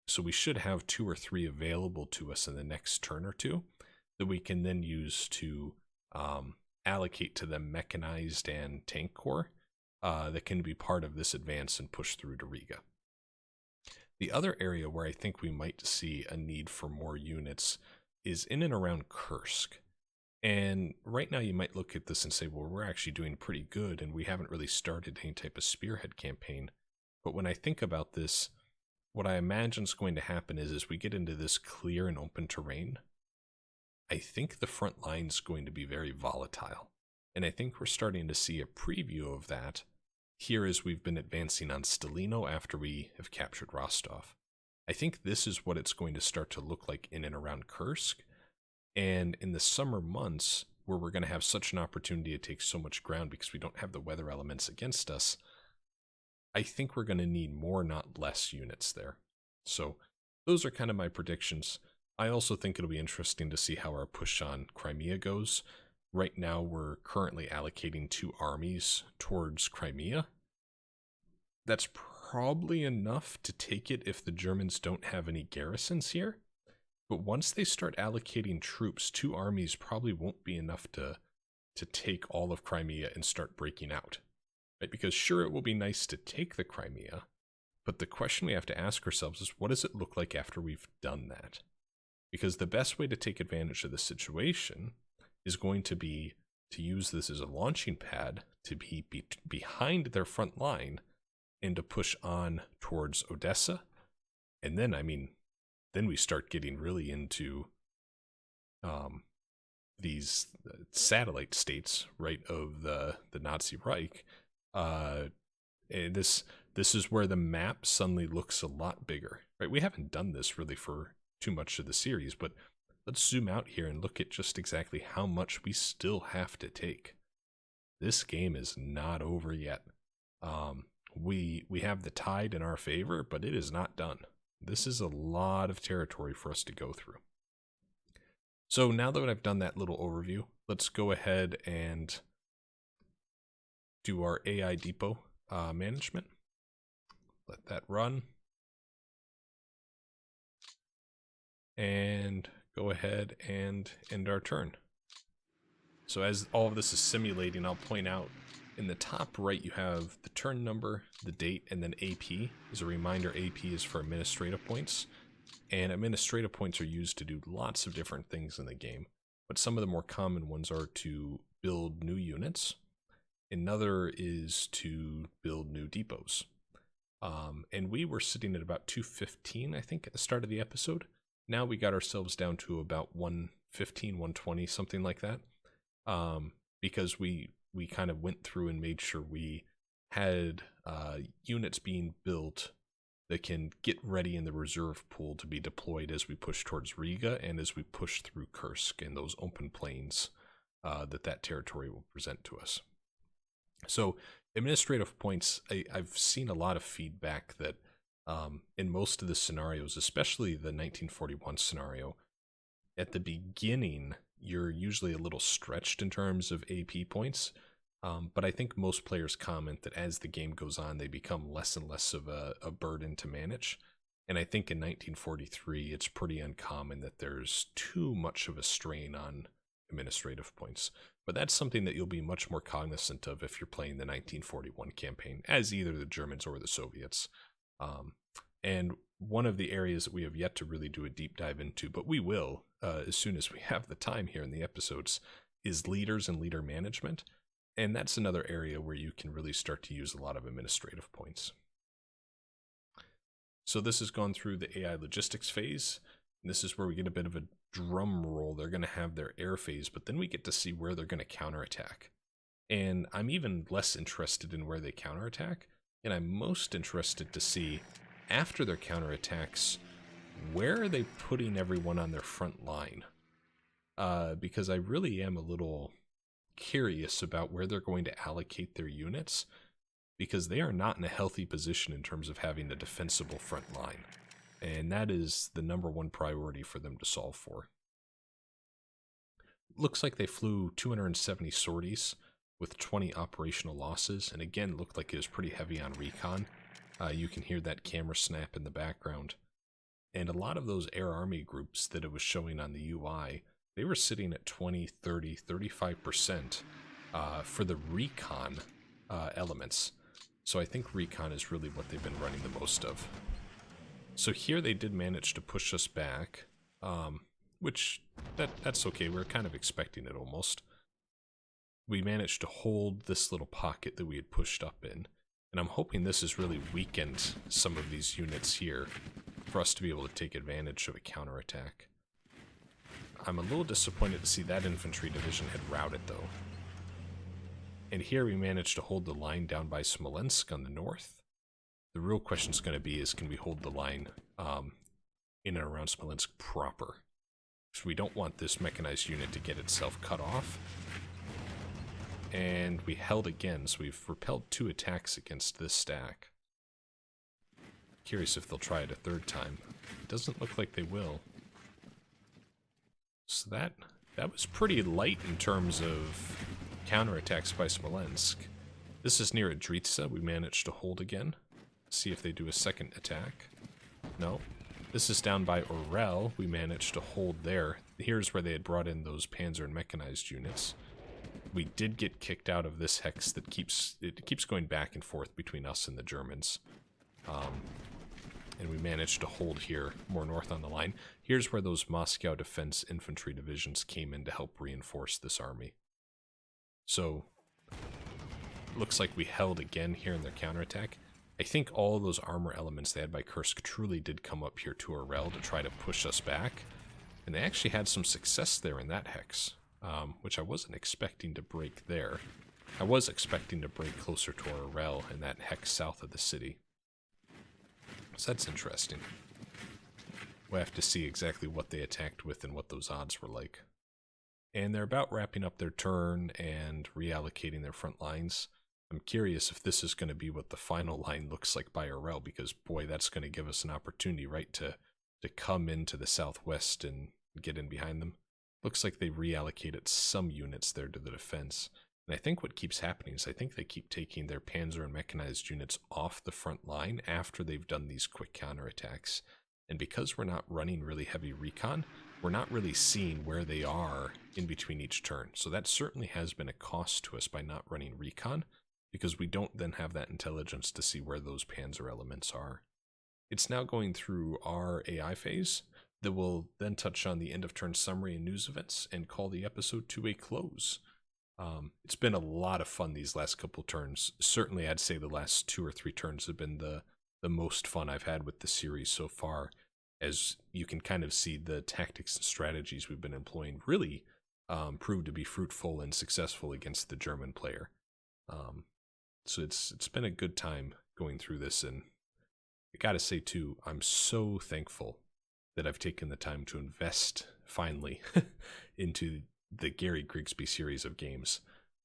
So we should have 2 or 3 available to us in the next turn or two that we can then use to allocate to them mechanized and tank corps that can be part of this advance and push through to Riga. The other area where I think we might see a need for more units is in and around Kursk. And right now you might look at this and say, well, we're actually doing pretty good and we haven't really started any type of spearhead campaign. But when I think about this, what I imagine is going to happen is as we get into this clear and open terrain, I think the front line is going to be very volatile. And I think we're starting to see a preview of that here as we've been advancing on Stalino after we have captured Rostov. I think this is what it's going to start to look like in and around Kursk. And in the summer months, where we're going to have such an opportunity to take so much ground because we don't have the weather elements against us, I think we're going to need more, not less units there. So those are kind of my predictions. I also think it'll be interesting to see how our push on Crimea goes. Right now, we're currently allocating 2 armies towards Crimea. That's probably enough to take it if the Germans don't have any garrisons here. But once they start allocating troops, 2 armies probably won't be enough to take all of Crimea and start breaking out. Right? Because sure, it will be nice to take the Crimea, but the question we have to ask ourselves is, what does it look like after we've done that? Because the best way to take advantage of the situation is going to be to use this as a launching pad to be behind their front line and to push on towards Odessa. And then, then we start getting really into these satellite states, right, of the Nazi Reich. And this is where the map suddenly looks a lot bigger, right? We haven't done this really for too much of the series, but let's zoom out here and look at just exactly how much we still have to take. This game is not over yet. We have the tide in our favor, but it is not done. This is a lot of territory for us to go through. So now that I've done that little overview, let's go ahead and do our AI depot management. Let that run. And go ahead and end our turn. So as all of this is simulating, I'll point out in the top right you have the turn number, the date, and then AP. As a reminder, AP is for administrative points, and administrative points are used to do lots of different things in the game. But some of the more common ones are to build new units. Another is to build new depots. And we were sitting at about 215, I think, at the start of the episode. Now we got ourselves down to about 115, 120, something like that. Because we kind of went through and made sure we had units being built that can get ready in the reserve pool to be deployed as we push towards Riga and as we push through Kursk and those open plains that territory will present to us. So administrative points, I've seen a lot of feedback that in most of the scenarios, especially the 1941 scenario, at the beginning, you're usually a little stretched in terms of AP points. But I think most players comment that as the game goes on, they become less and less of a burden to manage. And I think in 1943, it's pretty uncommon that there's too much of a strain on administrative points. But that's something that you'll be much more cognizant of if you're playing the 1941 campaign, as either the Germans or the Soviets. And one of the areas that we have yet to really do a deep dive into, but we will as soon as we have the time here in the episodes, is leaders and leader management. And that's another area where you can really start to use a lot of administrative points. So this has gone through the AI logistics phase. And this is where we get a bit of a drum roll. They're going to have their air phase, but then we get to see where they're going to counterattack. And I'm even less interested in where they counterattack. And I'm most interested to see, after their counterattacks, where are they putting everyone on their front line? Because I really am a little curious about where they're going to allocate their units, because they are not in a healthy position in terms of having a defensible front line. And that is the #1 priority for them to solve for. Looks like they flew 270 sorties with 20 operational losses, and again, looked like it was pretty heavy on recon. You can hear that camera snap in the background. And a lot of those Air Army groups that it was showing on the UI, they were sitting at 20, 30, 35% for the recon elements. So I think recon is really what they've been running the most of. So here they did manage to push us back, which that's okay. We're kind of expecting it almost. We managed to hold this little pocket that we had pushed up in, and I'm hoping this has really weakened some of these units here for us to be able to take advantage of a counterattack. I'm a little disappointed to see that infantry division had routed though. And here we managed to hold the line down by Smolensk on the north. The real question is going to be is, can we hold the line in and around Smolensk proper? So we don't want this mechanized unit to get itself cut off. And we held again, so we've repelled 2 attacks against this stack. Curious if they'll try it a third time. It doesn't look like they will. So that was pretty light in terms of counterattacks by Smolensk. This is near Adritsa. We managed to hold again. See if they do a second attack. No. This is down by Orel. We managed to hold there. Here's where they had brought in those panzer and mechanized units. We did get kicked out of this hex that keeps going back and forth between us and the Germans. And we managed to hold here, more north on the line. Here's where those Moscow Defense Infantry divisions came in to help reinforce this army. So, looks like we held again here in their counterattack. I think all those armor elements they had by Kursk truly did come up here to Orel to try to push us back. And they actually had some success there in that hex, which I wasn't expecting to break there. I was expecting to break closer to Orel in that hex south of the city. So that's interesting. We'll have to see exactly what they attacked with and what those odds were like. And they're about wrapping up their turn and reallocating their front lines. I'm curious if this is going to be what the final line looks like by Orel, because boy, that's going to give us an opportunity, right, to come into the southwest and get in behind them. Looks like they reallocated some units there to the defense. And I think what keeps happening is I think they keep taking their panzer and mechanized units off the front line after they've done these quick counterattacks. And because we're not running really heavy recon, we're not really seeing where they are in between each turn. So that certainly has been a cost to us by not running recon, because we don't then have that intelligence to see where those panzer elements are. It's now going through our AI phase that will then touch on the end of turn summary and news events and call the episode to a close. It's been a lot of fun these last couple turns. Certainly I'd say the last 2 or 3 turns have been the most fun I've had with the series so far, as you can kind of see the tactics and strategies we've been employing really prove to be fruitful and successful against the German player. So it's been a good time going through this, and I gotta say too, I'm so thankful that I've taken the time to invest finally into the Gary Grigsby series of games.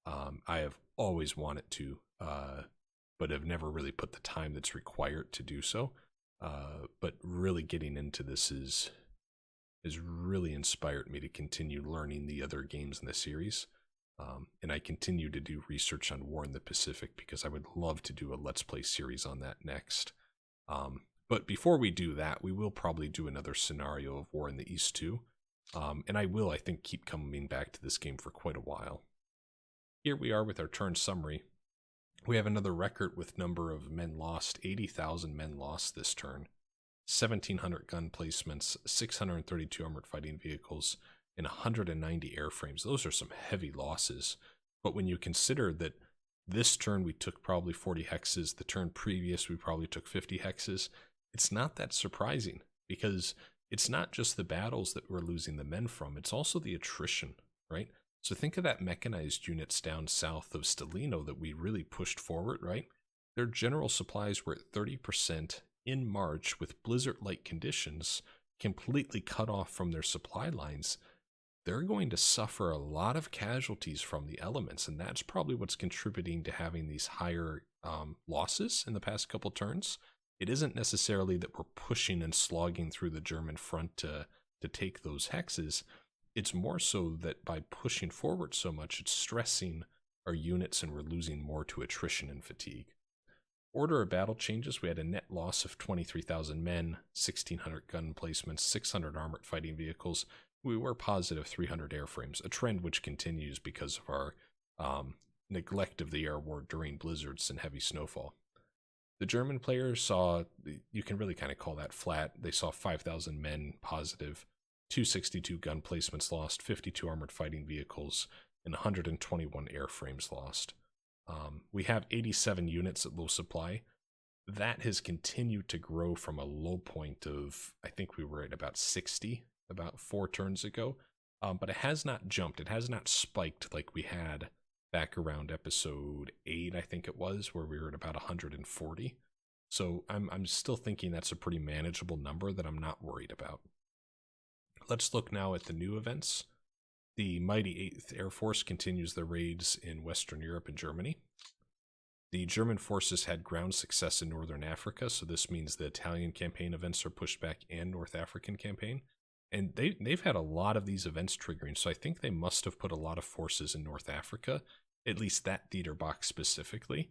I have always wanted to, but have never really put the time that's required to do so. But really getting into this has really inspired me to continue learning the other games in the series. And I continue to do research on War in the Pacific because I would love to do a Let's Play series on that next. But before we do that, we will probably do another scenario of War in the East too. And I will, I think, keep coming back to this game for quite a while. Here we are with our turn summary. We have another record with number of men lost, 80,000 men lost this turn. 1,700 gun placements, 632 armored fighting vehicles, and 190 airframes. Those are some heavy losses. But when you consider that this turn we took probably 40 hexes, the turn previous we probably took 50 hexes, it's not that surprising, because it's not just the battles that we're losing the men from, it's also the attrition, right? So think of that mechanized units down south of Stalingrad that we really pushed forward, right? Their general supplies were at 30% in March with blizzard-like conditions, completely cut off from their supply lines. They're going to suffer a lot of casualties from the elements, and that's probably what's contributing to having these higher losses in the past couple turns. It isn't necessarily that we're pushing and slogging through the German front to take those hexes. It's more so that by pushing forward so much, it's stressing our units and we're losing more to attrition and fatigue. Order of battle changes. We had a net loss of 23,000 men, 1,600 gun placements, 600 armored fighting vehicles. We were positive 300 airframes, a trend which continues because of our neglect of the air war during blizzards and heavy snowfall. The German players saw, you can really kind of call that flat. They saw 5,000 men positive, 262 gun placements lost, 52 armored fighting vehicles, and 121 airframes lost. We have 87 units at low supply. That has continued to grow from a low point of, I think we were at about 60 about 4 turns ago, but it has not jumped. It has not spiked like we had back around episode 8, I think it was, where we were at about 140. So I'm still thinking that's a pretty manageable number that I'm not worried about. Let's look now at the new events. The mighty 8th Air Force continues their raids in Western Europe and Germany. The German forces had ground success in Northern Africa, so this means the Italian campaign events are pushed back and North African campaign. And they've had a lot of these events triggering, so I think they must have put a lot of forces in North Africa, at least that theater box specifically.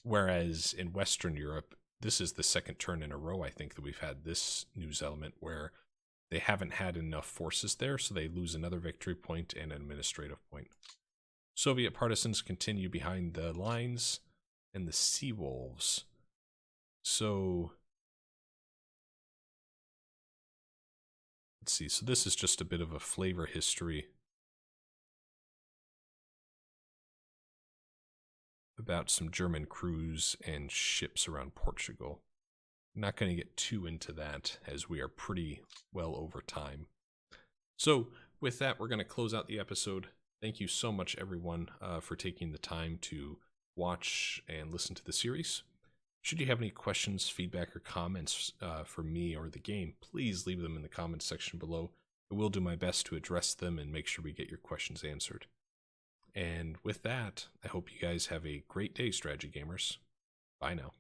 Whereas in Western Europe, this is the second turn in a row, I think, that we've had this news element where they haven't had enough forces there, so they lose another victory point and an administrative point. Soviet partisans continue behind the lines, and the Sea Wolves. So let's see, so this is just a bit of a flavor history about some German crews and ships around Portugal. I'm not going to get too into that as we are pretty well over time. So with that, we're going to close out the episode. Thank you so much, everyone, for taking the time to watch and listen to the series. Should you have any questions, feedback, or comments for me or the game, please leave them in the comments section below. I will do my best to address them and make sure we get your questions answered. And with that, I hope you guys have a great day, strategy gamers. Bye now.